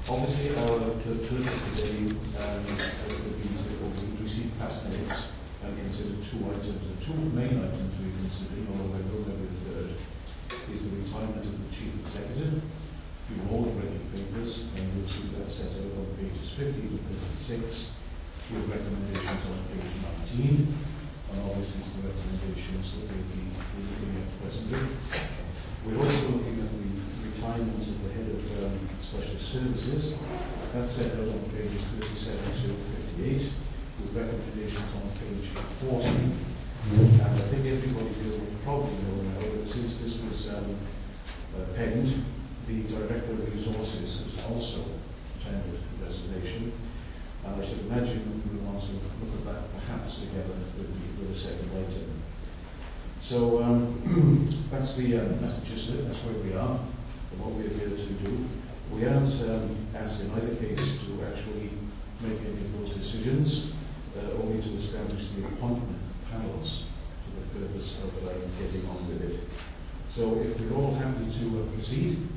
Obviously, our purpose today has been to receive past minutes and consider two items. The two main items we're considering, although I will go with the third, is the retirement of the Chief Executive. You've all read the papers, and you'll see that set out on pages 50 to 36, with recommendations on page 19, and obviously some recommendations that we'll be looking at presently. We're also looking at the retirement of the head of special services. That's set out on pages 37 to 58, with recommendations on page 40. And I think everybody will probably know now that since this was penned, the Director of Resources has also tendered resignation. And I should imagine we will want to look at that perhaps together with a second item. So that's the gist of it. That's where we are and what we're here to do. We aren't asked in either case to actually make any of those decisions, only to establish the appointment panels for the purpose of getting on with it. So if we're all happy to proceed,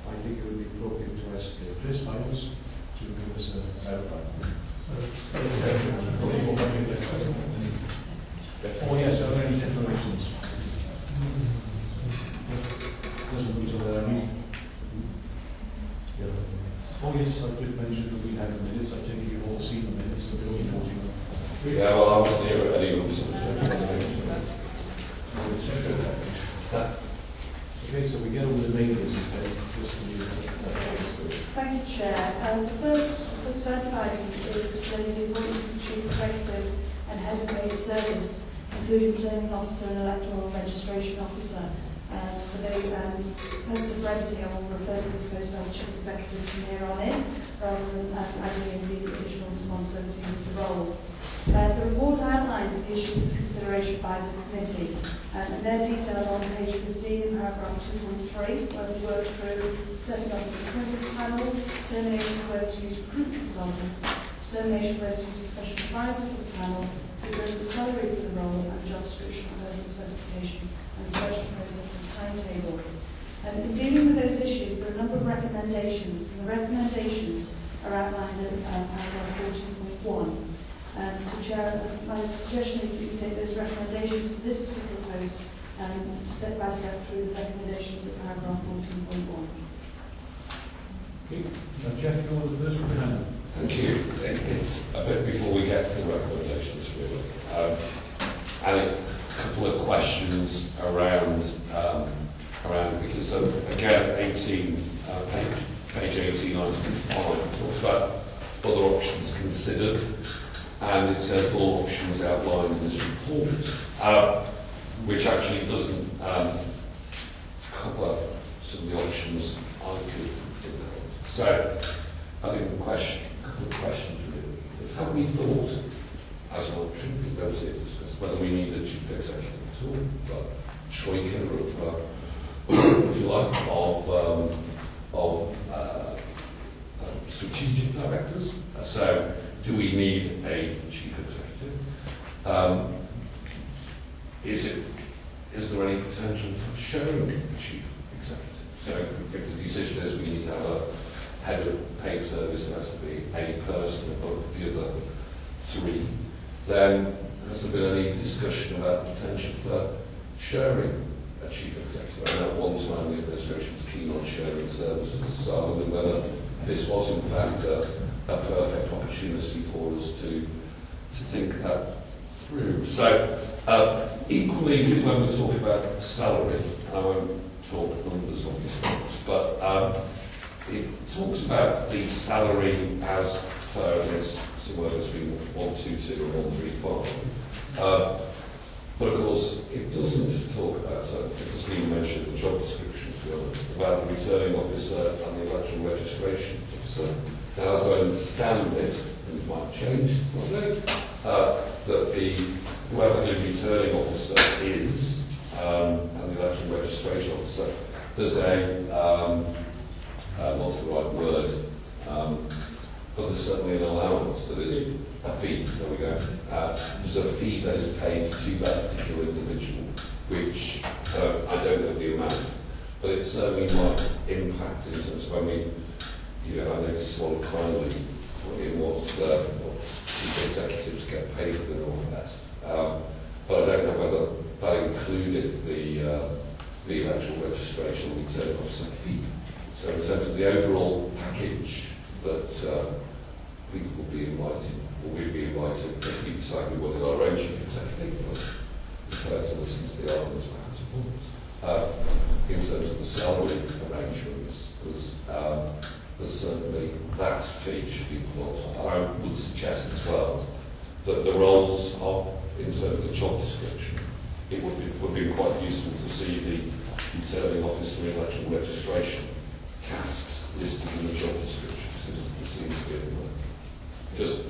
I think it would be appropriate to ask Chris Miles to give us an outline. Oh yes, are there any declarations? Doesn't mean there any. Oh yes, I did mention that we had the minutes. I take it you've all seen the minutes, so we'll be voting on. Yeah, well, I was near it anyway. Okay, so we get on with the main business then. Thank you, Chair. The first substantive item is concerning the appointment of the Chief Executive and Head of Paid Service, including Returning Officer and Electoral Registration Officer. For the purpose of brevity, I will refer to this post as Chief Executive from here on in, rather than adding in the additional responsibilities of the role. The report outlines the issues for consideration by this committee, and they're detailed on page 15, paragraph 2.3, where we work through setting up the appointments panel, determination of whether to use recruitment consultants, determination of whether to use professional advisor for the panel, the salary for the role, and job description, person specification, and selection process and timetable. In dealing with those issues, there are a number of recommendations, and the recommendations are outlined in paragraph 14.1. So, Chair, my suggestion is that you take those recommendations for this particular post step by step through the recommendations of paragraph 14.1. Okay. Now, Jeff, you're the first one behind. Thank you. It's a bit before we get to the recommendations, really. And a couple of questions around because again, 18 page 18, item 5 talks about other options considered. And it says all options outlined in this report, which actually doesn't cover some of the options I could think of. So I think a couple of questions really is have we thought as an option, because those are discussed, whether we need a chief executive at all, but troika if you like, of strategic directors. So do we need a chief executive? Is there any potential for sharing a chief executive? So if the decision is we need to have a head of paid service, there has to be a person above the other three, then has there been any discussion about the potential for sharing a chief executive? I know at one time the administration was keen on sharing services, so I wonder whether this was in fact a perfect opportunity for us to think that through. So equally, when we talk about salary, and I won't talk numbers obviously, but it talks about the salary as per this somewhere between 122 and 135. But of course, it doesn't talk about, so it doesn't even mention the job description, to be honest, about the returning officer and the election registration officer. Now, as I understand it, things might change, that whoever the returning officer is, and the election registration officer, there's what's the right word, but there's certainly an allowance that is a fee, there we go. There's a fee that is paid to that particular individual, which I don't know the amount, but it certainly might impact in terms of when we I noticed one kindly put in what chief executives get paid in the North West. But I don't know whether that included the electoral registration and return officer fee. So in terms of the overall package that people will be invited, or we'll be invited, if we decide we wanted our own chief executive, but prepared to listen to the arguments backwards and forwards. In terms of the salary arrangements, there's certainly that fee should be put on. I would suggest as well that the roles are, in terms of the job description, it would be quite useful to see the returning officer in electoral registration tasks listed in the job description, so it seems to be in there. Just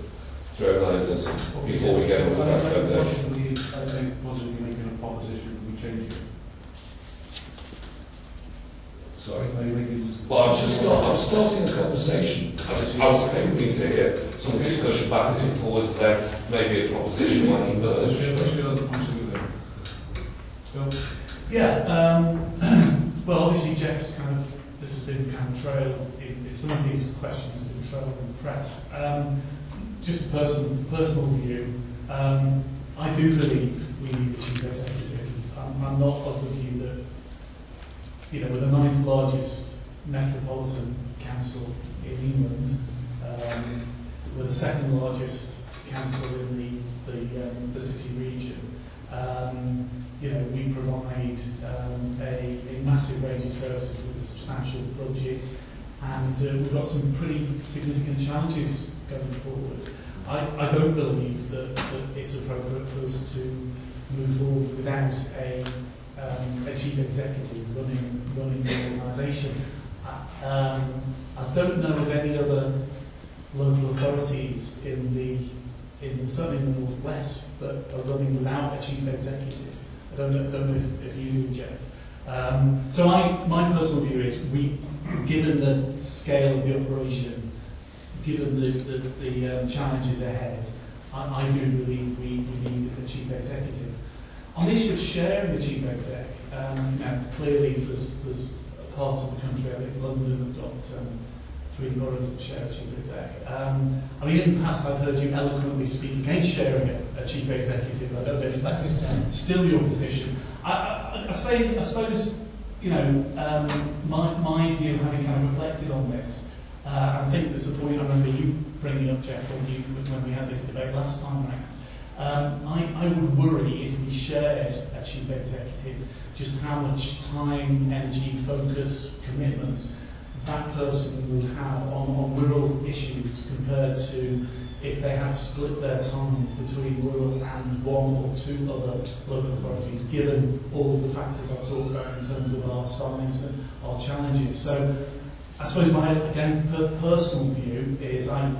throw that in as before we get into that recommendation. I think possibly making a proposition, we change it. Sorry. Are you making? Well, I'm starting a conversation. I was hoping to hear some discussion backwards and forwards, then maybe a proposition might emerge. What's your other point of view there? Phil? Yeah, well, obviously Jeff's this has been trailed, some of these questions have been trailed in the press. Just a personal view, I do believe we need a chief executive. I'm not of the view that, we're the 9th largest metropolitan council in England, we're the 2nd largest council in the city region. We provide a massive range of services with a substantial budget, and we've got some pretty significant challenges going forward. I don't believe that it's appropriate for us to move forward without a chief executive running the organisation. I don't know of any other local authorities certainly in the North West that are running without a chief executive. I don't know if you do, Jeff. So my personal view is, given the scale of the operation, given the challenges ahead, I do believe we need a chief executive. On the issue of sharing the chief exec, now clearly there's parts of the country, I think London have got 3 boroughs that share a chief exec. In the past I've heard you eloquently speak against sharing a chief executive. I don't know if that's still your position. I suppose my view, having reflected on this, I think there's a point I remember you bringing up, Jeff, when we had this debate last time round. I would worry if we shared a chief executive, just how much time, energy, focus, commitment that person would have on rural issues compared to if they had split their time between rural and 1 or 2 other local authorities, given all of the factors I've talked about in terms of our size and our challenges. So I suppose my, again, personal view is I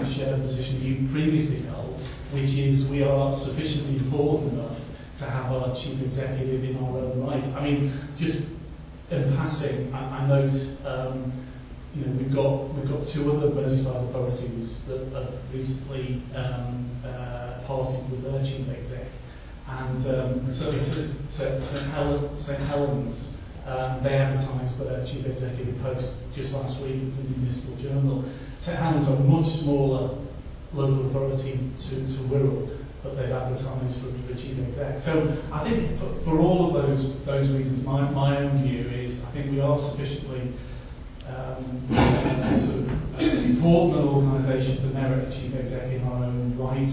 share the position you previously held, which is we are sufficiently important enough to have our chief executive in our own right. Just in passing, I note, we've got 2 other Merseyside authorities that have recently parted with their chief exec, and certainly St Helens, they advertised for their chief executive post just last week. It was in the Municipal Journal. St Helens are a much smaller local authority to Wirral, but they've advertised for a chief exec. So I think for all of those reasons, my own view is I think we are sufficiently important an organisation to merit a chief exec in our own right.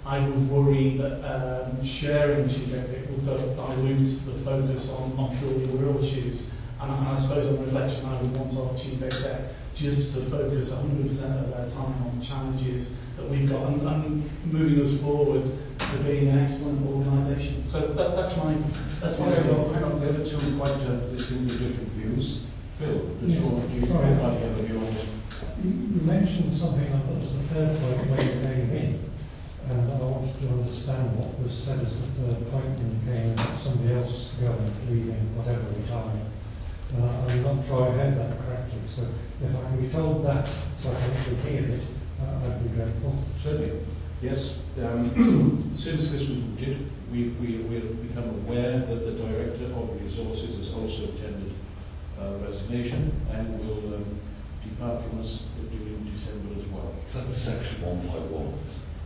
I would worry that sharing chief exec will dilute the focus on purely Wirral issues. And I suppose on reflection, I would want our chief exec just to focus 100% of their time on challenges that we've got and moving us forward to being an excellent organisation. So that's my view. Hang on, there are 2 quite distinctly different views. Phil, does your view have a view on this? You mentioned something that was the 3rd point when you came in, and I wanted to understand what was said as the 3rd point when you came in, about somebody else going, leaving, whatever, retiring. I'm not sure I heard that correctly, so if I can be told that so I can actually hear it, I'd be grateful. Certainly. Yes. Since this was mooted, we've become aware that the Director of Resources has also tendered resignation and will depart from us 151.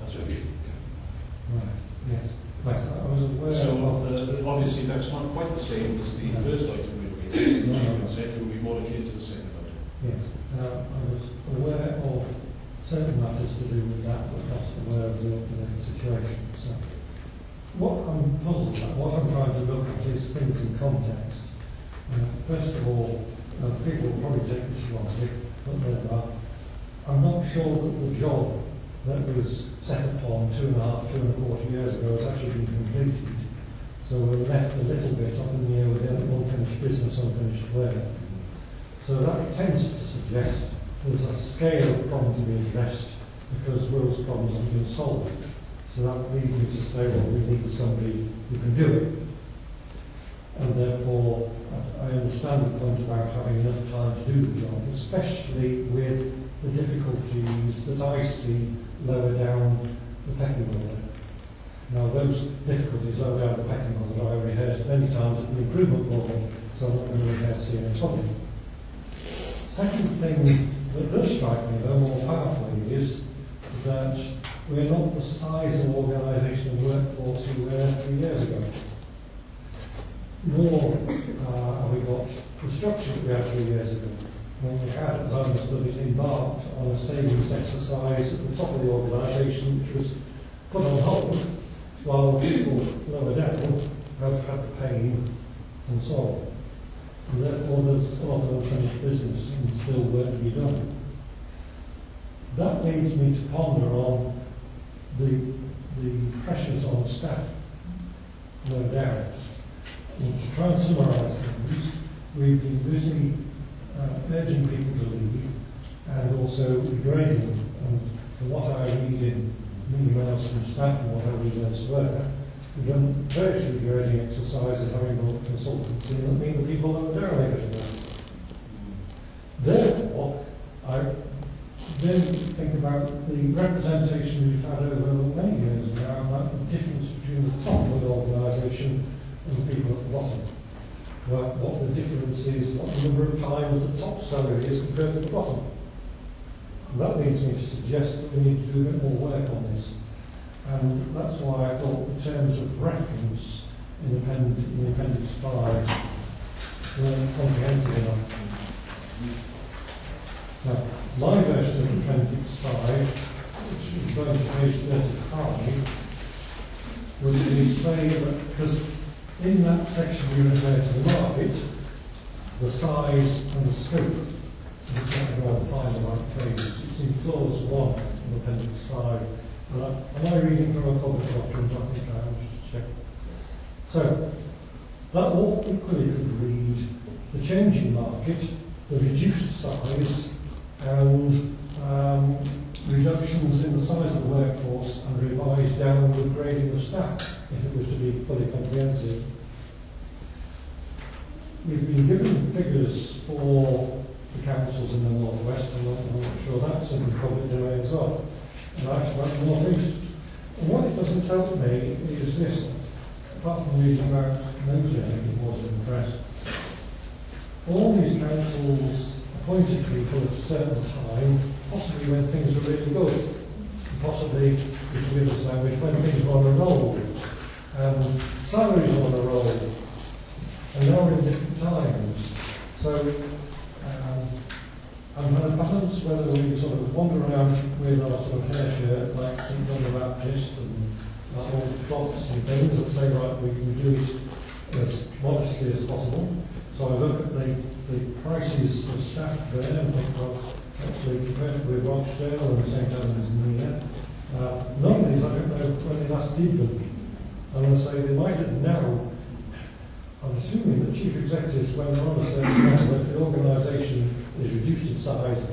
That's what you. Right, yes. Right, I was aware So of... obviously that's not quite the same as the first item we were reading. It will be more akin to the second item. Yes, I was aware of certain matters to do with that, but not aware of the situation. So, what I'm puzzled about, what I'm trying to look at is things in context. First of all, people will probably take this wrongly, but I'm not sure that the job that was set upon 2.25 years ago has actually been completed. So we're left a little bit up in the air with unfinished business, unfinished work. So that tends to suggest there's a scale of problem to be addressed because Will's problems haven't been solved. So that leads me to say, well, we need somebody who can do it. And therefore, I understand the point about having enough time to do the job, especially with the difficulties that I see lower down the pecking order. Now, those difficulties lower down the pecking order I rehearsed many times at the improvement board, so I'm not going to rehearse here in public. Second thing that does strike me, though, more powerfully, is that we're not the size of organisation and workforce we were 3 years ago. Nor have we got the structure that we had 3 years ago. When we had, as I understood it, embarked on a savings exercise at the top of the organisation, which was put on hold, while people lower down have had the pain and so on. And therefore there's a lot of unfinished business and still work to be done. That leads me to ponder on the pressures on staff, no doubt. And to try and summarise things, we've been busy urging people to leave and also degrading. And from what I read in emails from staff and what I read elsewhere, we've done various degrading exercises having brought consultants in that mean the people lower down are getting there. Therefore, I then think about the representation we've had over many years now about the difference between the top of the organisation and the people at the bottom. What the difference is, what the number of times the top salary is compared to the bottom. And that leads me to suggest that we need to do a bit more work on this. And that's why I thought the terms of reference in Appendix 5 weren't comprehensive enough. Now, my version of Appendix 5, which is going to page 35, would be say that, because in that section we refer to the market, the size and the scope. I'm trying to go and find the right phrases. It's in clause 1 of Appendix 5. Am I reading from a public document? I think I am, just to check. Yes. So, that all equally could read the changing market, the reduced size, and reductions in the size of the workforce and revised downward grading of staff, if it was to be fully comprehensive. We've been given figures for the councils in the North West, and I'm not sure that's in the public domain as well. And that's about the North East. And what it doesn't help me is this, apart from reading about Nosy, I think it was in the press, all these councils appointed people at a certain time, possibly when things were really good, possibly, if we understand, when things were on a roll, and salaries were on a roll, and now we're in different times. So, and the balance, whether we sort of wander around with our sort of hair shirt like St. John the Baptist and our old cloths and things that say, right, we can do it as modestly as possible. So I look at the prices for staff there and think, well, actually compared with Rochdale and St. Helens and Nina, none of these, I don't know when they last did them. I'm going to say they might have now. I'm assuming that chief executives, when they're on a certain level, if the organisation is reduced in size,